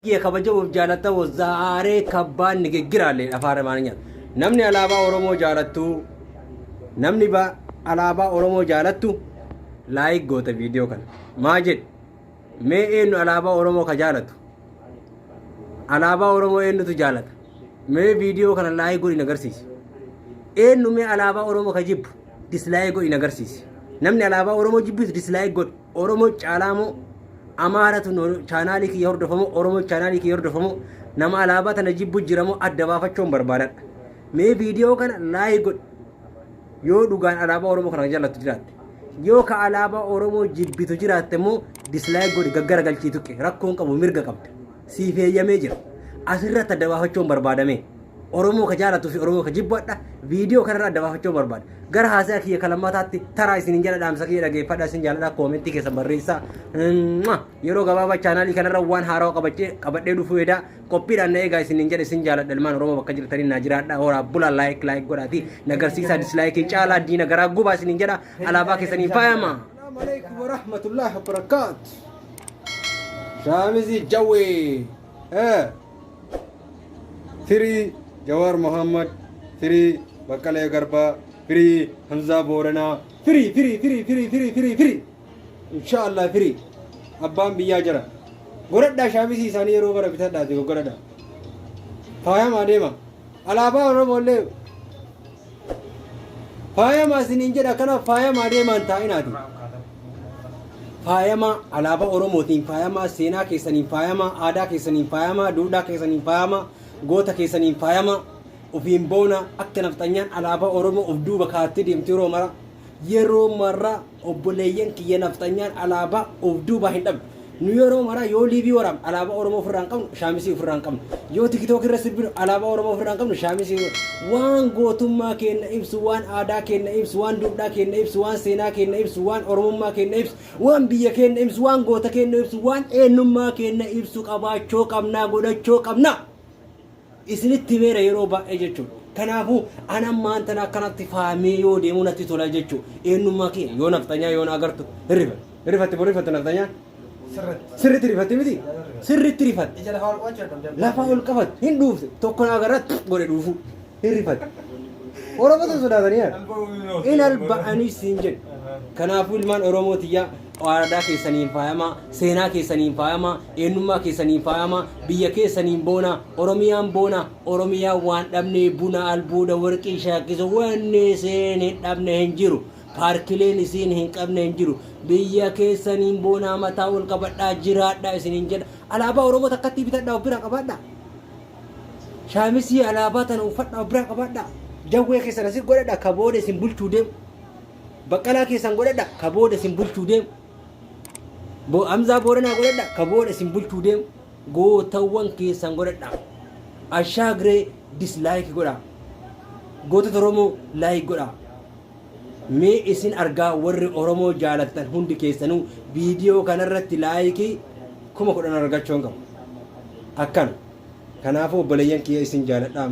Ye kabaja jaalata wazaare kabbaan nigigiraalee afaan amaariyaa namni alaabaa oromoo jaalattu namni ba alaabaa oromoo jaalattu laayik goota viidiyoo kana maa jedhe mee eenyu alaabaa oromoo ka jaalatu alaabaa oromoo eenyutu jaalata mee viidiyoo kana laayik godhi agarsiisi eenyu mee alaabaa oromoo ka jibbu dislaayik godhi agarsiisi namni alaabaa oromoo jibbisu dislaayik godhi oromoo caalaamo amaaratu chaanaalii kiyya hordofamu oromoo chaanaalii kiyya hordofamu nama alaabaa tana jibbu jiramu adda baafachuun barbaadadha mee viidiyoo kana laayik godhi yoo dhugaan alaabaa oromoo kana jaallattu jiraatte yoo ka alaabaa oromoo jibbitu jiraatte immoo dislaayik godhi gaggara galchii tuqqe rakkoon qabu mirga qabda siif eeyyamee jira asirratti adda baafachuun barbaadame oromoo ka jaalatu fi oromoo ka jibbadha viidiyoo kanarra adda baafachuun barbaada gara haasaa kiyya kalammataatti taraa isin jala dhaamsa kiyya dhageeffadha isin jaaladha koomentii keessa barreessaa yeroo gabaabaa chaanaalii kanarra waan haaraa qabadhee dhufuu edaa qophiidhaan na eegaa isin jedhe isin jaaladha ilmaan oromoo bakka jirtanii naa jiraadha horaa bula laayik godhaati nagarsiisaa dislaayikiin caalaa diina garaa gubaa isin jedha alaabaa keessanii faayama. Assalamu alaikum wa rahmatullahi wa barakatuh. Shaamizi Jawwe Three Jawar Muhammad, Three Bakale Garba, Three Hamza Borana, Three. Inshallah, Three. Abbam Biyajara. Gorada Shamisi Sani over a Pitata, the Gorada. Fayama Dema. Alaba Romole. Fayama Sininja, kind of Fayama Dema and Tainati. Fayama, Alaba Oromotin, Fayama, Sena Kesan Fayama, Ada Kesan Fayama, Duda Kesan Fayama. Goota keessaniin faayama ofiin boona akka naftanyaan alaabaa oromoo of duuba kaatti deemti yeroo mara obboleeyyan kiyya naftanyaan alaabaa of duuba hin dhabne nu yeroo mara yoo liibii waraam alaabaa oromoo ofirraa hin qabnu shaamisii ofirraa hin qabnu yoo tikitook irra sirbinu alaabaa oromoo ofirraa hin qabnu shaamisii waan gootummaa keenya ibsu waan aadaa keenya ibsu waan duudhaa keenya ibsu waan seenaa keenya ibsu waan oromummaa keenya ibsu waan biyya keenya ibsu waan goota keenya ibsu waan eenyummaa keenya ibsu qabaachoo qabnaa godhachoo qabnaa isinitti beera yeroo baay'ee jechuudha kanaafu ana maanta akkanatti faamee yoo deemu natti tola jechuudha eenyummaa kee yoo naftanyaa yoo agartu rifatti naftanyaa sirritti rifatti miti sirritti rifatti lafa ol qabatu hin dhuufte tokko na agarratti godhe dhuufu hin rifatti oromota sodaatanii in alba'anii siin jedhe kanaafu ilmaan oromootiyyaa aadaa keessaniin faayama seenaa keessaniin faayama eenyummaa keessaniin faayama biyya keessaniin boona oromiyaan boona oromiyaa waan dhabnee buna albuuda warqii shaakkisu wanni seen hin dhabne hin jiru paarkileen isiin hin qabne hin jiru biyya keessaniin boona mataa ol qabadhaa jiraadhaa isiniin jedha alaabaa oromoo takkatti bitadhaa of biraa qabaadhaa shaamisii alaabaa tana uffadhaa of biraa qabaadhaa jawwee keessan asii godhadhaa ka booda isin bulchuu deemu baqqalaa keessan godhadhaa ka booda isin bulchuu deemu Amza Borana godhadha ka booda isin bulchuu deemu gootawwan keessan godhadha ashaagre dislike godha gootota oromoo like godha mee isin argaa warri oromoo jaalatan hundi keessanuu viidiyoo kanarratti like kuma kudhan argachuun qabu akkana kanaafuu obboleeyyan kiyya isin jaaladha